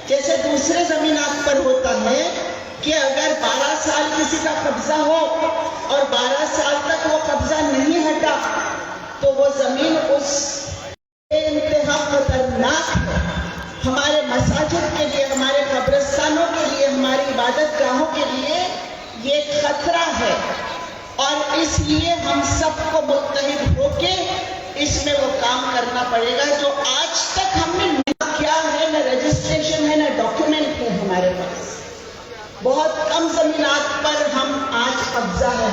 جیسے دوسرے زمینات پر ہوتا ہے کہ اگر 12 سال کسی کا قبضہ ہو اور 12 سال تک وہ قبضہ نہیں ہٹا تو وہ زمین اس انتہا خطرناک ہے. ہمارے مساجد کے لیے، ہمارے قبرستانوں کے لیے، ہماری عبادت گاہوں کے لیے یہ خطرہ ہے، اور اس لیے ہم سب کو متحد ہو کے اس میں وہ کام کرنا پڑے گا جو آج تک ہم نے نہ کیا ہے، نہ رجسٹریشن ہے، نہ ڈاکیومنٹ ہے ہمارے پاس. بہت کم زمینات پر ہم آج قبضہ ہے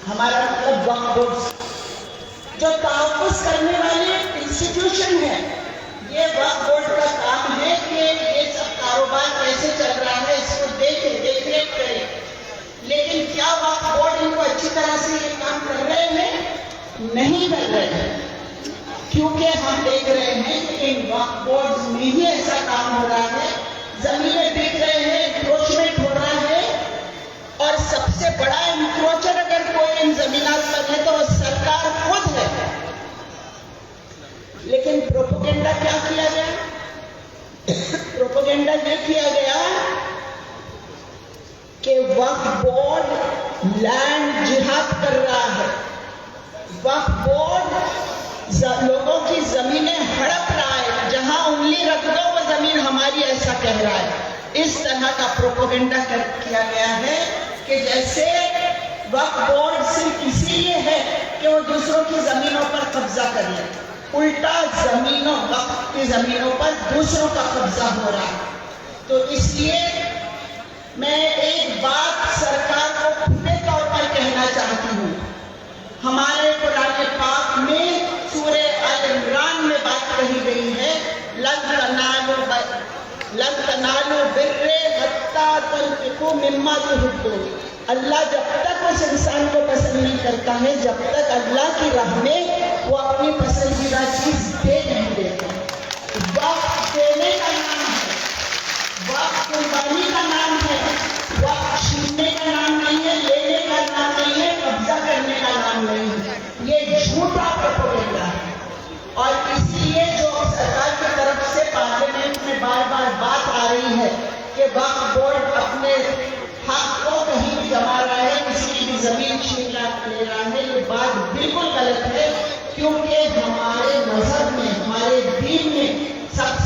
ہمارا مطلب وقف بورڈ جو تحفظ کرنے والے انسٹیٹیوشن ہے. یہ وقف بورڈ کا کام ہے کہ یہ سب کاروبار کیسے چل رہا ہے اس کو دیکھ ریکھ کرے. لیکن کیا وقف بورڈ ان کو اچھی طرح سے یہ کام کر رہے ہیں؟ نہیں کر رہے ہیں، کیونکہ ہم دیکھ رہے ہیں کہ ان وقف بورڈ میں ہی ایسا کام ہو رہا ہے. زمینیں بک رہے ہیں، انکروچمنٹ ہو رہا ہے، اور سب سے بڑا انکروچر اگر کوئی ان زمینات پر ہے تو وہ سرکار خود ہے. لیکن پروپیگنڈا کیا کیا گیا؟ پروپیگنڈا یہ کیا گیا کہ وقف بورڈ لینڈ جہاد کر رہا ہے، وقف بورڈ لوگوں کی زمینیں ہڑپ رہا ہے، جہاں انگلی رکھ دو وہ زمین ہماری، ایسا کہہ رہا ہے. اس طرح کا پروپیگنڈا کیا گیا ہے کہ جیسے وقف بورڈ صرف اسی لیے ہے کہ وہ دوسروں کی زمینوں پر قبضہ کر لے. الٹا زمینوں، وقف کی زمینوں پر دوسروں کا قبضہ ہو رہا ہے. تو اس لیے میں ایک بات سرکار کو کھلے طور پر کہنا چاہتی ہوں. ہمارے قرآن پاک میں سورہ آل عمران میں بات کہی گئی ہے، لن تنالوا البر حتی تنفقوا مما تحبون. اللہ جب تک اس انسان کو پسند نہیں کرتا ہے، جب تک اللہ کی راہ میں وہ اپنی پسندیدہ چیز دے نہیں دیتا. وقت دینے کا نام ہے، وقت قربانی کا نام ہے، وقت چھیننے کا نام نہیں ہے، لینے کا نام نہیں ہے، قبضہ کرنے کا نام نہیں ہے. یہ جھوٹا پروپیگنڈا ہے. اور اس لیے جو سرکار کی طرف سے پارلیمنٹ میں بار بار بات آ رہی ہے کہ وقف بورڈ اپنے حق کو کہیں بھی جما رہا ہے، کسی کی بھی زمین چھین لے رہا ہے، یہ بات بالکل غلط ہے. کیونکہ ہمارے مذہب میں، ہمارے دین میں سب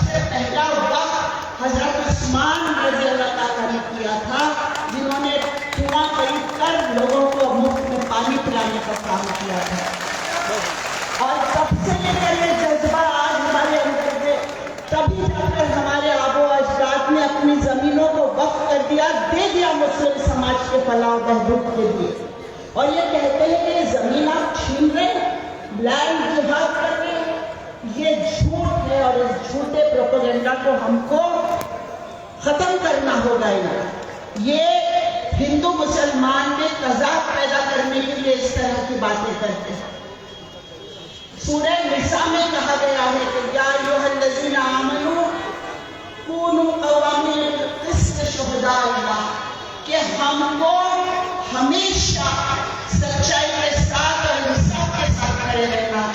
سے پہلا وقت حضرت عثمان رضی اللہ تعالیٰ نے کیا تھا، جنہوں نے کنواں خرید کر لوگوں کو مفت میں پانی پلانے کا کام کیا تھا. اور تب سے لے کر یہ جذبہ آج ہمارے اندر ہے. تبھی جب کر ہمارے آبا و اجداد نے اپنی زمینوں کو وقف کر دیا، دے دیا مسلم سماج کے فلاح و بہبود کے لیے. اور یہ کہتے ہیں کہ یہ زمین آپ چھین رہے، لینڈ جہاد کر رہے ہیں. یہ جھوٹ ہے، اور اس جھوٹے پروپیگنڈا کو ہم کو ختم کرنا ہوگا. یہ ہندو مسلمان میں تضاد پیدا کرنے کے لیے اس طرح کی باتیں کرتے ہیں. سورہ نساء میں کہا گیا ہے کہ یا ایھا الذین آمنوا کونوا قوامین بالقسط شہداء اللہ، کہ ہم کو ہمیشہ سچائی کے ساتھ اور انصاف کے ساتھ کھڑے رہنا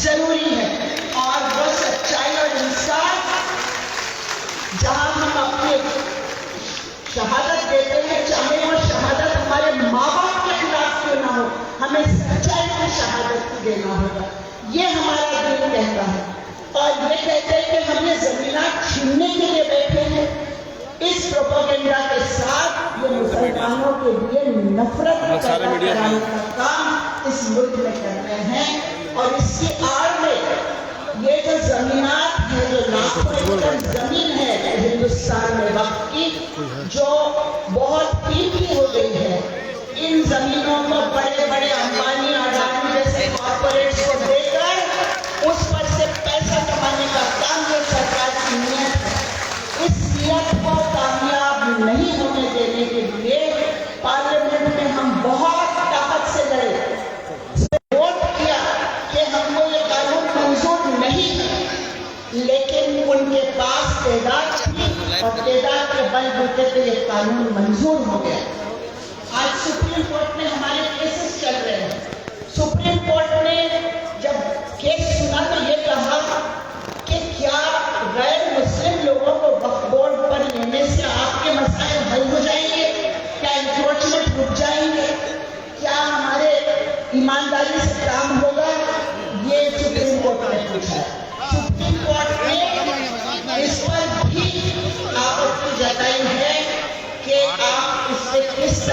ضروری ہے. اور وہ سچائی اور انصاف جہاں ہم اپنے شہادت دیتے ہیں، چاہے وہ شہادت ہمارے ماں باپ کے خلاف کیوں نہ ہو، ہمیں سچائی کی شہادت دینا ہوگا. یہ ہمارا دین کہتا ہے. اور یہ کہتے ہیں کہ ہم نے زمینات چھیننے کے لیے بیٹھے ہیں. اس پروپیگنڈا کے ساتھ یہ مسلمانوں کے لیے نفرت پیدا کرانے کا کام اس ملک میں کر رہے ہیں. اور اس کی آڑ میں یہ جو زمینات ہیں، جو لاکھوں ایکڑ زمین ہے ہندوستان میں وقف کی، جو بہت قیمتی ہو گئی ہے، ان زمینوں کو بڑے بڑے امبانی اڈانی جیسے کارپوریٹس کو دے کر اس پر سے پیسہ کمانے کا کام جو سرکار کی نیت ہے، اس نیت کو کامیاب نہیں ہونے دینے کے لیے پارلیمنٹ میں ہم بہت طاقت سے لڑے، ووٹ کیا کہ ہم کو یہ قانون منظور نہیں ہے. لیکن ان کے پاس تعداد تھی اور تعداد کے بل بوتے پہ یہ قانون منظور ہو گیا. آج سپریم کورٹ میں ہمارے کیسز چل رہے ہیں. سپریم کورٹ نے جب کیس سنا تو یہ کہا کہ کیا غیر مسلم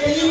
3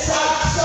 700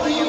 3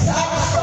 700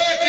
1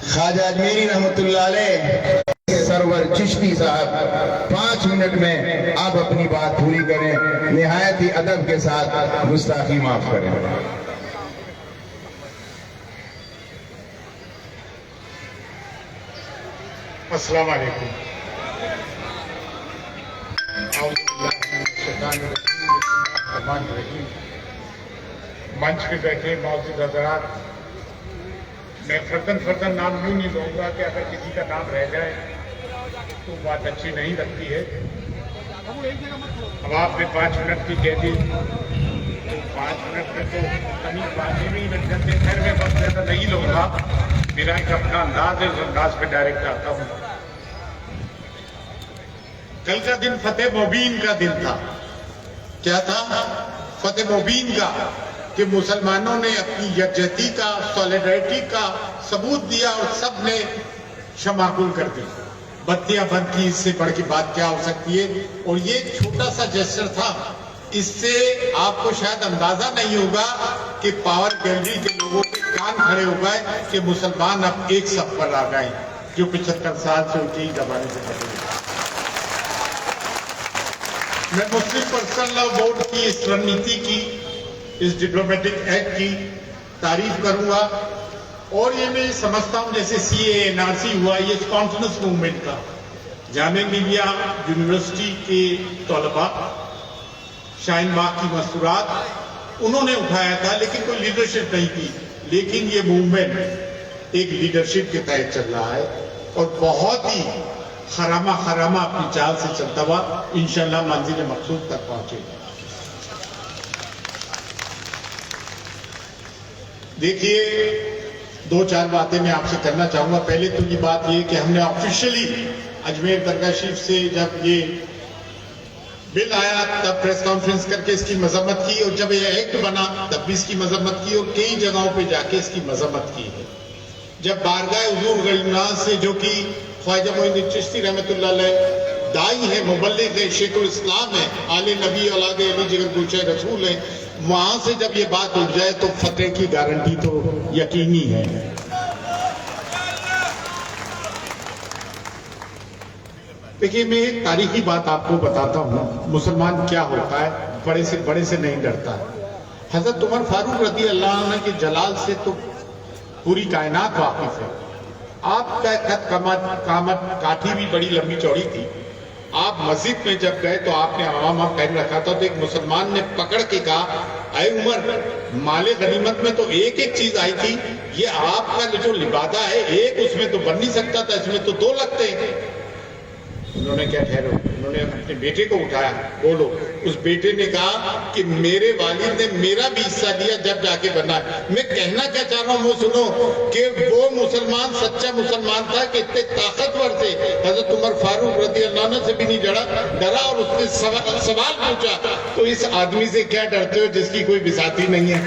خواجہ اجمیری رحمۃ اللہ علیہ سرور چشتی صاحب 5 منٹ میں آپ اپنی بات پوری کریں، نہایت ہی ادب کے ساتھ، گستاخی معاف کریں۔ السلام علیکم۔ اعوذ باللہ من الشیطان الرجیم، بسم اللہ الرحمن الرحیم۔ منچ پہ بیٹھے معزز حضرات، میں فردن نام یوں نہیں لوں گا کہ اگر کسی کا نام رہ جائے تو بات اچھی نہیں لگتی ہے۔ اب آپ نے 5 منٹ کی کہہ دی تو 5 منٹ میں تو کہیں باتیں نہیں لگ جاتے۔ خیر میں بس زیادہ نہیں لوں گا، میرا ایک اپنا انداز ہے، اس انداز پہ ڈائریکٹ آتا ہوں۔ کل کا دن فتح مبین کا دن تھا۔ کیا تھا؟ فتح مبین کا، کہ مسلمانوں نے اپنی یکجہتی کا، سولیڈریٹی کا ثبوت دیا اور سب نے شماغل کر دی، بتیاں بند کی۔ اس سے بڑھ کے بات کیا ہو سکتی ہے؟ اور یہ ایک چھوٹا سا جیسچر تھا، اس سے آپ کو شاید اندازہ نہیں ہوگا کہ پاور گیلری کے لوگوں کے کان کھڑے ہو گئے کہ مسلمان اب ایک صف پر آ گئے، جو 75 سال سے ان کے ہی زمانے سے پڑے ہوئے۔ میں مسلم پرسنل لاء بورڈ کی اس رننیتی کی، اس ڈپلومیٹک ایکٹ کی تعریف کروں گا، اور یہ میں سمجھتا ہوں جیسے CA/NRC ہوا، یہ کانفیڈنس موومنٹ کا جامعہ ملیہ یونیورسٹی کے طلباء، شاہین باغ کی مستورات انہوں نے اٹھایا تھا، لیکن کوئی لیڈرشپ نہیں تھی۔ لیکن یہ موومنٹ ایک لیڈرشپ کے تحت چل رہا ہے اور بہت ہی خرامہ اپنی چال سے چلتا ہوا انشاءاللہ منزل مقصود تک پہنچے گا۔ دیکھیے، 2-4 باتیں میں آپ سے کرنا چاہوں گا۔ پہلے تو یہ بات یہ کہ ہم نے آفیشلی اجمیر درگاہ شریف سے جب یہ بل آیا تب پریس کانفرنس کر کے اس کی مذمت کی، اور جب یہ ایکٹ بنا تب بھی اس کی مذمت کی، اور کئی جگہوں پہ جا کے اس کی مذمت کی ہے۔ جب بارگاہ حضور غریب نواز سے، جو کہ خواجہ معین الدین چشتی رحمۃ اللہ علیہ دائی ہے، مبلغ ہے، شیخ الاسلام ہے، آل نبی اولاد علی جگر گلشہ رسول ہے، وہاں سے جب یہ بات اٹھ جائے تو فتح کی گارنٹی تو یقینی ہے۔ دیکھیے، میں ایک تاریخی بات آپ کو بتاتا ہوں، مسلمان کیا ہوتا ہے، بڑے سے نہیں ڈرتا ہے۔ حضرت عمر فاروق رضی اللہ عنہ کے جلال سے تو پوری کائنات واقف ہے۔ آپ کا خط قامت کاٹھی بھی بڑی لمبی چوڑی تھی۔ آپ مسجد میں جب گئے تو آپ نے عمامہ پہن رکھا تھا، تو ایک مسلمان نے پکڑ کے کہا، اے عمر، مال غنیمت میں تو ایک چیز آئی تھی، یہ آپ کا جو لبادہ ہے ایک اس میں تو بن نہیں سکتا تھا، اس میں تو 2 لگتے ہیں۔ انہوں نے کیا ٹھہرو، انہوں نے اپنے بیٹے کو اٹھایا، بولو۔ اس بیٹے نے کہا کہ میرے والد نے میرا بھی حصہ دیا جب جا کے بنا۔ میں کہنا کیا چاہ رہا ہوں وہ سنو، کہ وہ مسلمان سچا مسلمان تھا کہ اتنے طاقتور تھے، حضرت عمر فاروق رضی اللہ عنہ سے بھی نہیں ڈرا، اور اس نے سوال پوچھا، تو اس آدمی سے کیا ڈرتے ہو جس کی کوئی بساتی نہیں ہے؟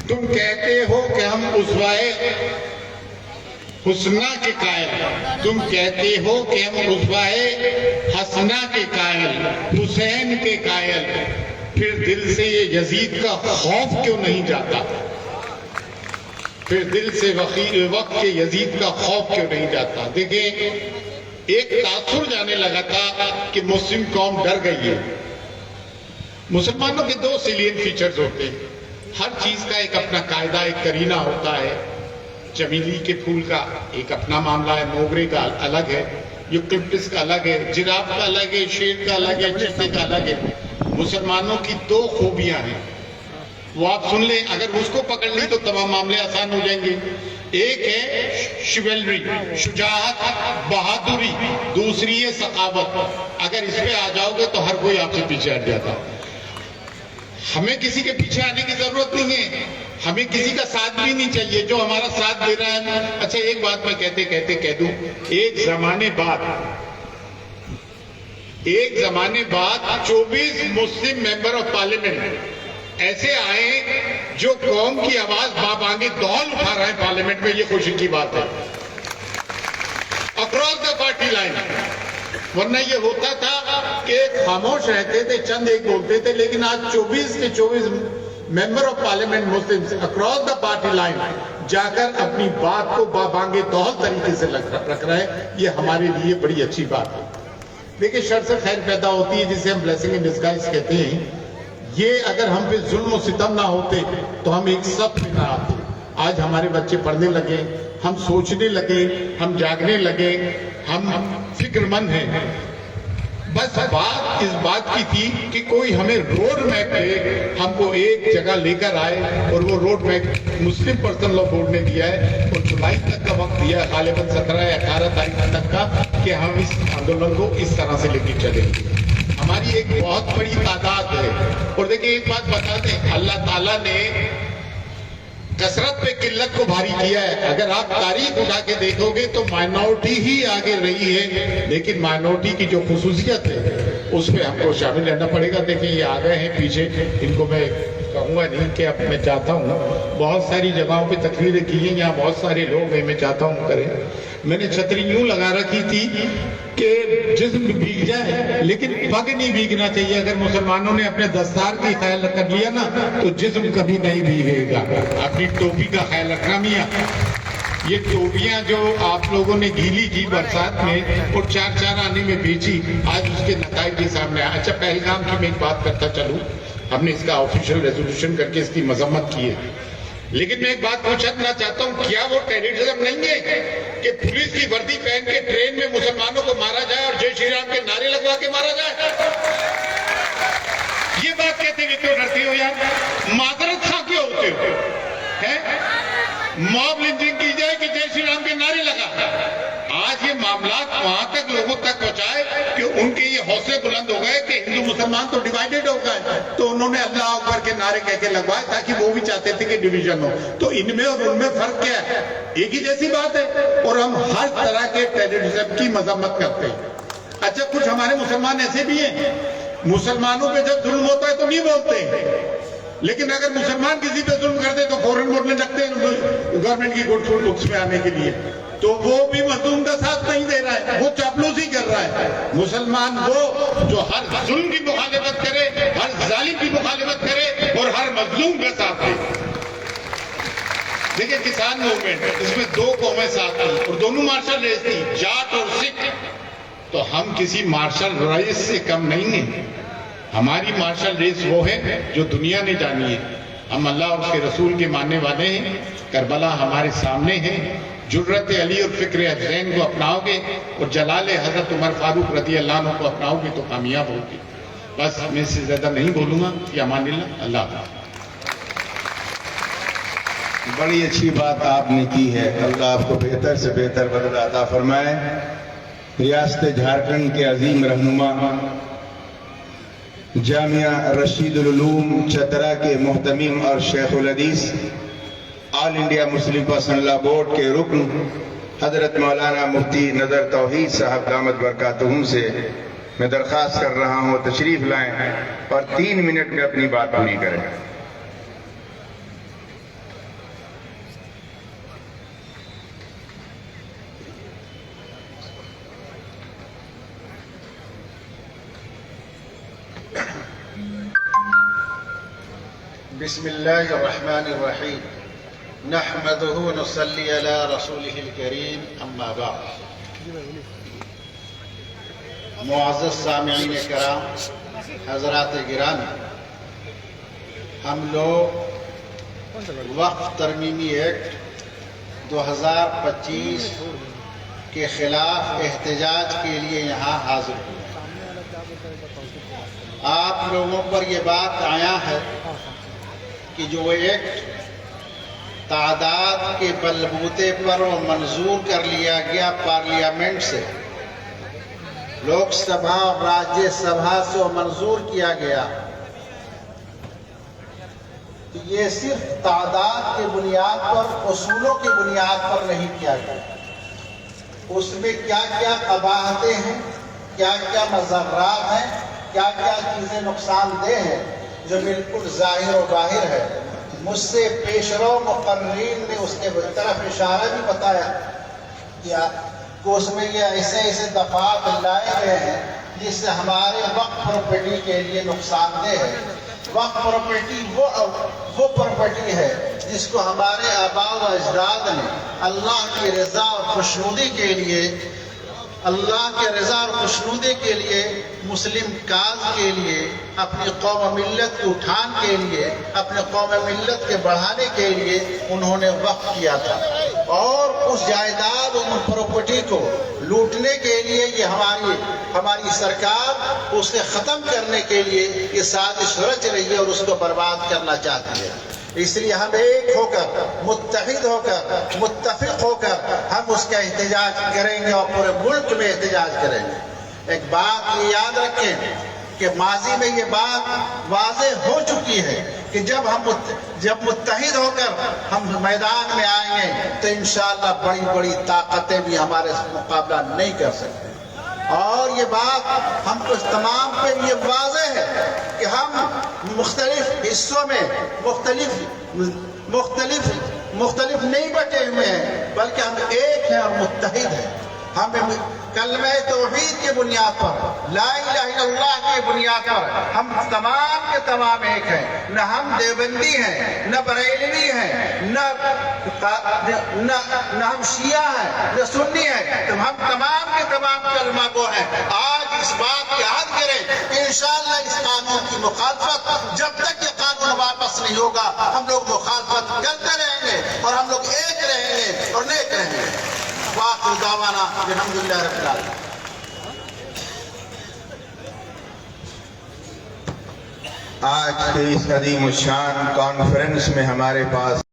تم کہتے ہو کہ ہم اسوائے حسنہ کے قائل، تم کہتے ہو کہ ہم اسوائے حسنہ کے قائل، حسین کے قائل، پھر دل سے یہ یزید کا خوف کیوں نہیں جاتا؟ پھر دل سے وقت کے یزید کا خوف کیوں نہیں جاتا؟ دیکھیں، ایک تاثر جانے لگا تھا کہ مسلم قوم ڈر گئی ہے۔ مسلمانوں کے 2 سیلین فیچرز ہوتے ہیں، ہر چیز کا ایک اپنا قاعدہ، ایک کرینہ ہوتا ہے۔ چمیلی کے پھول کا ایک اپنا معاملہ ہے، موگرے کا الگ ہے، یوکلپٹس کا الگ ہے، جراف کا الگ ہے، شیر کا الگ ہے، چیتے کا الگ ہے۔ مسلمانوں کی 2 خوبیاں ہیں، وہ آپ سن لیں، اگر اس کو پکڑ لی تو تمام معاملے آسان ہو جائیں گے۔ ایک ہے شیولری، شجاعت، بہادری، دوسری ہے ثقافت۔ اگر اس پہ آ جاؤ گے تو ہر کوئی آپ سے پیچھے ہٹ جاتا۔ ہمیں کسی کے پیچھے آنے کی ضرورت نہیں ہے، ہمیں کسی کا ساتھ بھی نہیں چاہیے، جو ہمارا ساتھ دے رہا ہے۔ اچھا، ایک بات میں کہتے کہہ دوں، ایک زمانے بعد 24 مسلم ممبر آف پارلیمنٹ ایسے آئے جو قوم کی آواز بابانگی دول اٹھا رہے ہیں پارلیمنٹ میں، یہ خوشی کی بات ہے، اکراس دا پارٹی لائن۔ ورنہ یہ ہوتا تھا کہ خاموش رہتے تھے, چند ایک بولتے تھے, لیکن آج 24 کے 24 member of parliament Muslim across the party line جا کر اپنی بات کو بابانگے دوہل طریقے سے رکھ رہے ہیں. یہ ہمارے لیے بڑی اچھی بات ہے. دیکھیں, شر سے خیر پیدا ہوتی ہے, جسے ہم بلیسنگ ان ڈسگائز کہتے ہیں. یہ اگر ہم پہ ظلم و ستم نہ ہوتے تو ہم ایک صف میں نہ آتے. آج ہمارے بچے پڑھنے لگے, ہم سوچنے لگے, ہم جاگنے لگے, ہم فکر مند ہیں. بس بات اس بات کی تھی کہ کوئی ہمیں روڈ میپ پہ ہم کو ایک جگہ لے کر آئے, اور وہ روڈ میپ مسلم پرسنل لا بورڈ نے دیا ہے, اور جولائی تک کا وقت دیا ہے, غالباً 17 یا 18 تاریخ تک کا, کہ ہم اس آندولن کو اس طرح سے لے کے چلیں گے. ہماری ایک بہت بڑی تعداد ہے. اور دیکھیں, ایک بات بتا دیں, اللہ تعالیٰ نے کثرت پہ قلت کو بھاری کیا ہے. اگر آپ تاریخ اٹھا کے دیکھو گے تو مائنورٹی ہی آگے رہی ہے, لیکن مائنورٹی کی جو خصوصیت ہے اس پہ ہم کو شامل رہنا پڑے گا. دیکھیں, یہ آ گئے ہیں پیچھے, ان کو میں کہوں گا نہیں کہ اب میں چاہتا ہوں, بہت ساری جگہوں پہ تقریریں کی ہیں, یہاں بہت سارے لوگ ہیں, میں چاہتا ہوں کریں. میں نے چھتری یوں لگا رکھی تھی کہ جسم بھیگ جائے لیکن پگ نہیں بھیگنا چاہیے. اگر مسلمانوں نے اپنے دستار کا خیال کر لیا نا تو جسم کبھی نہیں بھیگے گا. اپنی ٹوپی کا خیال رکھنا میاں. یہ ٹوپیاں جو آپ لوگوں نے گیلی کی برسات میں اور 4 آنے میں بیچی, آج اس کے نتائج کے سامنے آئے. اچھا, پہلگام کی میں ایک بات کرتا چلوں, ہم نے اس کا آفیشیل ریزولوشن کر کے اس کی مذمت کی ہے, لیکن میں ایک بات پوچھنا چاہتا ہوں, کیا وہ ٹیررزم نہیں ہے کہ پولیس کی وردی پہن کے ٹرین میں مسلمانوں کو مارا جائے اور جے شری رام کے نعرے لگوا کے مارا جائے؟ یہ بات کہتے ہوئے کیوں ڈرتے ہو یار؟ معذرت خواہ کیوں ہوتے ہو؟ موب لنچنگ کی جائے کہ جے شری رام کے نعرے لگا. آج یہ معاملات وہاں تک لوگوں تک پہنچائے کہ ان کے یہ حوصلے بلند ہو گئے کہ ہندو مسلمان تو ڈیوائیڈڈ ہو گئے, تو انہوں نے اللہ اکبر کے نعرے کہہ کے لگوائے تاکہ وہ بھی چاہتے تھے کہ ڈویژن ہو. تو ان میں اور ان میں فرق کیا ہے؟ ایک ہی جیسی بات ہے, اور ہم ہر طرح کے ٹیررزم کی مذمت کرتے ہیں. اچھا, کچھ ہمارے مسلمان ایسے بھی ہیں, مسلمانوں پہ جب ظلم ہوتا ہے تو نہیں بولتے, لیکن اگر مسلمان کسی پہ ظلم کرتے تو فوراً بولنے لگتے ہیں گورنمنٹ کی گڈ فل بکس میں آنے کے لیے. تو وہ بھی مظلوم کا ساتھ نہیں دے رہا ہے, وہ چاپلوسی کر رہا ہے. مسلمان وہ جو ہر ظلم کی مخالفت کرے, ہر ظالم کی مخالفت کرے اور ہر مظلوم کا ساتھ دے. دیکھیں, کسان موومنٹ, اس میں 2 قومیں ساتھ تھیں اور دونوں مارشل ریس تھی, جاٹ اور سکھ. تو ہم کسی مارشل ریس سے کم نہیں ہیں. ہماری مارشل ریس وہ ہے جو دنیا نے جانی ہے. ہم اللہ اور اس کے رسول کے ماننے والے ہیں. کربلا ہمارے سامنے ہے. جرت علی اور فکر حسین کو اپناؤ گے اور جلال حضرت عمر فاروق رضی اللہ عنہ کو اپناؤ گے تو کامیاب ہوگے. بس میں اس سے زیادہ نہیں بولوں گا. فی امان اللہ. اللہ حافظ. بڑی اچھی بات آپ نے کی ہے. اللہ آپ کو بہتر سے بہتر بدلہ عطا فرمائے. ریاست جھارکھنڈ کے عظیم رہنما, جامعہ رشید العلوم چترا کے محتمم اور شیخ الحدیث, آل انڈیا مسلم پرسنل لا بورڈ کے رکن حضرت مولانا مفتی نظر توحید صاحب دامت برکاتہم سے میں درخواست کر رہا ہوں تشریف لائیں اور 3 منٹ میں اپنی بات پوری کریں. بسم اللہ الرحمن الرحیم. نحمده ونصلی علی رسولہ الکریم. اما بعد. معزز سامعین کرام, حضرات گرامی, ہم لوگ وقف ترمیمی ایکٹ 2025 کے خلاف احتجاج کے لیے یہاں حاضر ہوئے. آپ لوگوں پر یہ بات آیا ہے کہ جو ایکٹ تعداد کے بلبوتے پر وہ منظور کر لیا گیا پارلیمنٹ سے, لوک سبھا اور راجیہ سبھا سے وہ منظور کیا گیا, تو یہ صرف تعداد کے بنیاد پر, اصولوں کی بنیاد پر نہیں کیا گیا. اس میں کیا کیا قباحتیں ہیں, کیا کیا مضرات ہیں, کیا کیا چیزیں نقصان دہ ہیں, جو بالکل ظاہر و باہر ہے. مجھ سے پیشرو مقررین نے اس کے طرف اشارہ بھی بتایا کیا کہ اس میں یہ ایسے ایسے دفعات لائے گئے ہیں جس سے ہمارے وقف پراپرٹی کے لیے نقصان دہ ہے۔ وقف پراپرٹی وہ پراپرٹی ہے جس کو ہمارے آباء و اجداد نے اللہ کی رضا اور خوشنودی کے لیے، اللہ کے رضا اور خوشنودی کے لیے، مسلم کاز کے لیے، اپنی قوم و ملت کے اٹھان کے لیے، اپنے قوم و ملت کے بڑھانے کے لیے انہوں نے وقف کیا تھا، اور اس جائیداد اور پراپرٹی کو لوٹنے کے لیے یہ ہماری سرکار اس کے ختم کرنے کے لیے یہ سازش رچ رہی ہے اور اس کو برباد کرنا چاہتی ہے۔ اس لیے ہم ایک ہو کر، متحد ہو کر، متفق ہو کر ہم اس کا احتجاج کریں گے اور پورے ملک میں احتجاج کریں گے۔ ایک بات یہ یاد رکھیں کہ ماضی میں یہ بات واضح ہو چکی ہے کہ جب متحد ہو کر ہم میدان میں آئیں گے تو انشاءاللہ بڑی بڑی طاقتیں بھی ہمارے مقابلہ نہیں کر سکتے۔ اور یہ بات ہم کو تمام پہ یہ واضح ہے کہ ہم مختلف حصوں میں مختلف نہیں بٹے ہوئے ہیں، بلکہ ہم ایک ہیں اور متحد ہیں۔ ہم کلمہ توحید کی بنیاد پر، لا الہ الا اللہ کی بنیاد پر ہم تمام کے تمام ایک ہیں۔ نہ ہم دیوبندی ہیں، نہ بریلوی ہیں، نہ ہم شیعہ ہیں، نہ سنی ہیں، تو ہم تمام کے تمام کلمہ گو ہیں۔ آج اس بات کی عہد کریں کہ انشاءاللہ اس قانون کی مخالفت، جب تک یہ قانون واپس نہیں ہوگا ہم لوگ مخالفت کرتے رہیں گے اور ہم لوگ ایک رہیں گے اور نیک رہیں گے۔ وآخر دعوانا الحمدللہ رب العالمین۔ آج کے اس عظیم الشان کانفرنس میں ہمارے پاس